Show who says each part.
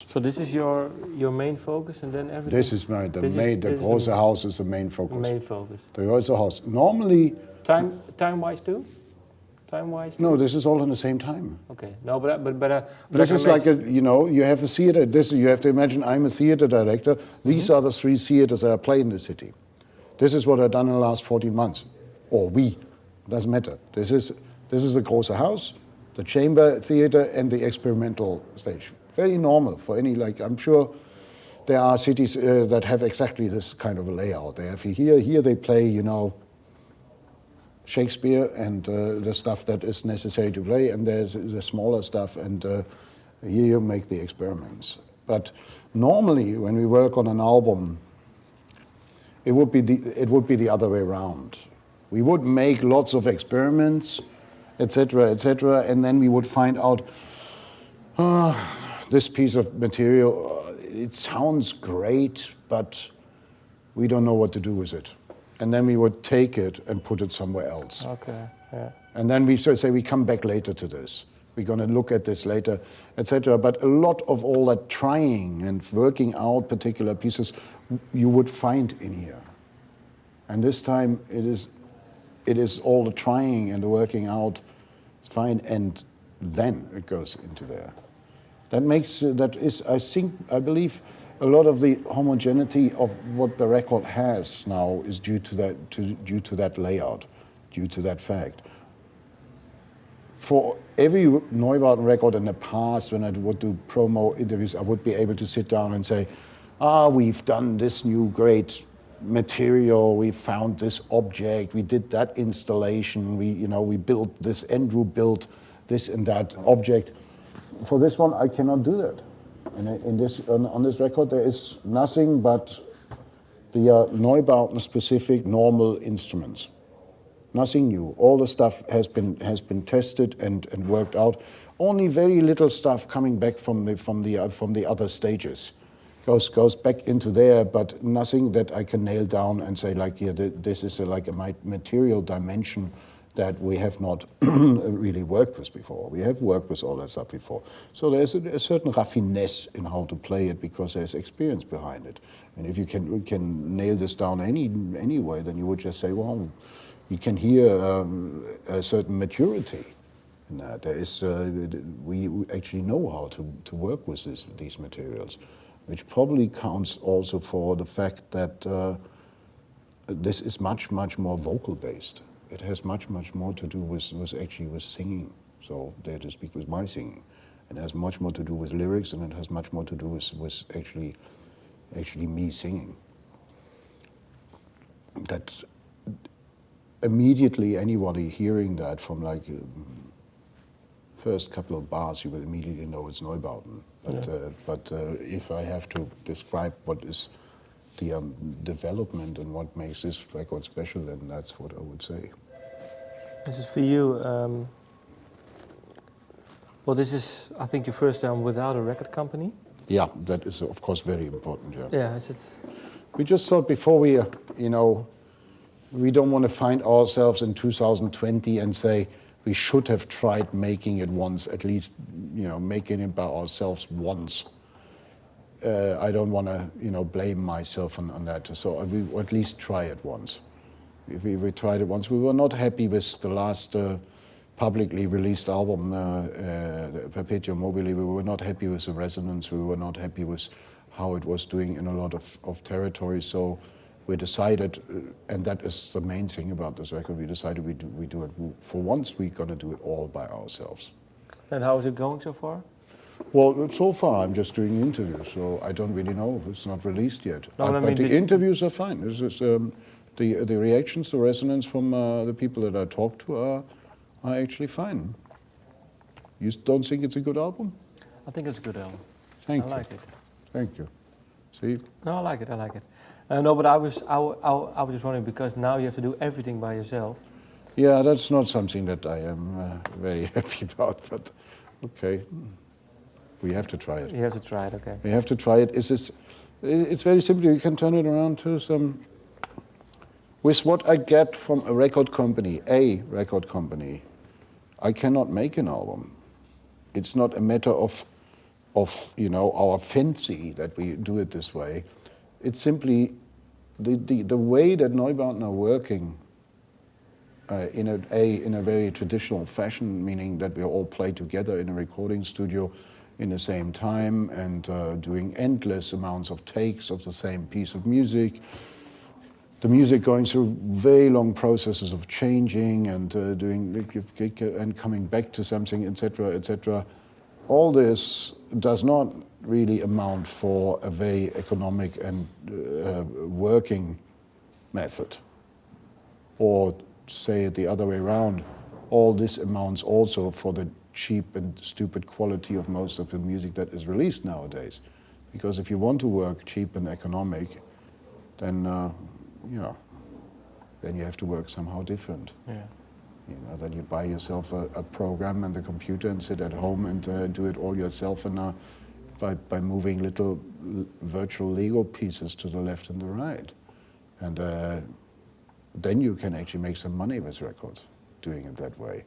Speaker 1: So this is your main focus, and then everything.
Speaker 2: This is the große house is the main focus.
Speaker 1: Main focus.
Speaker 2: The große house. Normally.
Speaker 1: Time-wise too.
Speaker 2: No, this is all in the same time.
Speaker 1: Okay. No, but
Speaker 2: this is like you have a theater. You have to imagine I'm a theater director. These are the 3 theaters that I play in the city. This is what I've done in the last 14 months, or doesn't matter. This is the große house, the chamber theater, and the experimental stage. Very normal for any, I'm sure there are cities that have exactly this kind of a layout. They have here they play, Shakespeare and the stuff that is necessary to play, and there's the smaller stuff, and here you make the experiments. But normally, when we work on an album, it would be the other way around. We would make lots of experiments, etc., and then we would find out, this piece of material, it sounds great, but we don't know what to do with it. And then we would take it and put it somewhere else.
Speaker 1: Okay, yeah.
Speaker 2: And then we say we come back later to this. We're going to look at this later, etc. But a lot of all that trying and working out particular pieces you would find in here. And this time it is all the trying and the working out, it's fine, and then it goes into there. I believe a lot of the homogeneity of what the record has now is due to that layout, due to that fact. For every Neubauten record in the past, when I would do promo interviews, I would be able to sit down and say, we've done this new great material, we found this object, we did that installation, we built this, Andrew built this and that object. For this one, I cannot do that. And on this record, there is nothing but the Neubauten-specific normal instruments. Nothing new. All the stuff has been tested and worked out. Only very little stuff coming back from the other stages goes back into there, but nothing that I can nail down and say this is a material dimension that we have not really worked with before. We have worked with all that stuff before. So there's a certain raffinesse in how to play it because there's experience behind it. And if you can nail this down any way, then you would just say, well, you can hear a certain maturity in that. There is, we actually know how to work with these materials, which probably counts also for the fact that this is much more vocal based. It has much more to do with singing, so there to speak, with my singing. It has much more to do with lyrics, and it has much more to do with actually me singing. That immediately anybody hearing that from first couple of bars, you will immediately know it's Neubauten. But if I have to describe what is the development and what makes this record special, then that's what I would say.
Speaker 1: This is for you. Well, this is, I think, your first time without a record company.
Speaker 2: Yeah, that is of course very important. Yeah.
Speaker 1: Yeah. Is it?
Speaker 2: We just thought before we don't want to find ourselves in 2020 and say we should have tried making it once, at least making it by ourselves once. I don't want to, blame myself on that. So we at least try it once. If we tried it once, we were not happy with the last publicly released album, Perpetuum Mobile. We were not happy with the resonance. We were not happy with how it was doing in a lot of territory. So we decided, and that is the main thing about this record. We decided we do it for once. We're going to do it all by ourselves. And
Speaker 1: how is it going so far?
Speaker 2: Well, so far I'm just doing interviews, so I don't really know. It's not released yet. But the interviews are fine. This is, the reactions, the resonance from the people that I talk to are actually fine. You don't think it's a good album?
Speaker 1: I think it's a good album.
Speaker 2: Thank you.
Speaker 1: I like it.
Speaker 2: Thank you. See?
Speaker 1: No, I like it. No, but I was just wondering, because now you have to do everything by yourself.
Speaker 2: Yeah, that's not something that I am very happy about, but okay. We have to try it.
Speaker 1: You have to try it, okay.
Speaker 2: We have to try it. It's very simple. You can turn it around to some... With what I get from a record company, I cannot make an album. It's not a matter of of our fancy that we do it this way. It's simply the way that Neubauten are working in a very traditional fashion, meaning that we all play together in a recording studio in the same time and doing endless amounts of takes of the same piece of music. The music going through very long processes of changing and and coming back to something, etc., etc. All this does not really amount for a very economic and working method. Or say it the other way around, all this amounts also for the cheap and stupid quality of most of the music that is released nowadays. Because if you want to work cheap and economic, then then you have to work somehow different.
Speaker 1: Yeah.
Speaker 2: Then you buy yourself a program and a computer and sit at home and do it all yourself, and by moving little virtual Lego pieces to the left and the right. And then you can actually make some money with records, doing it that way.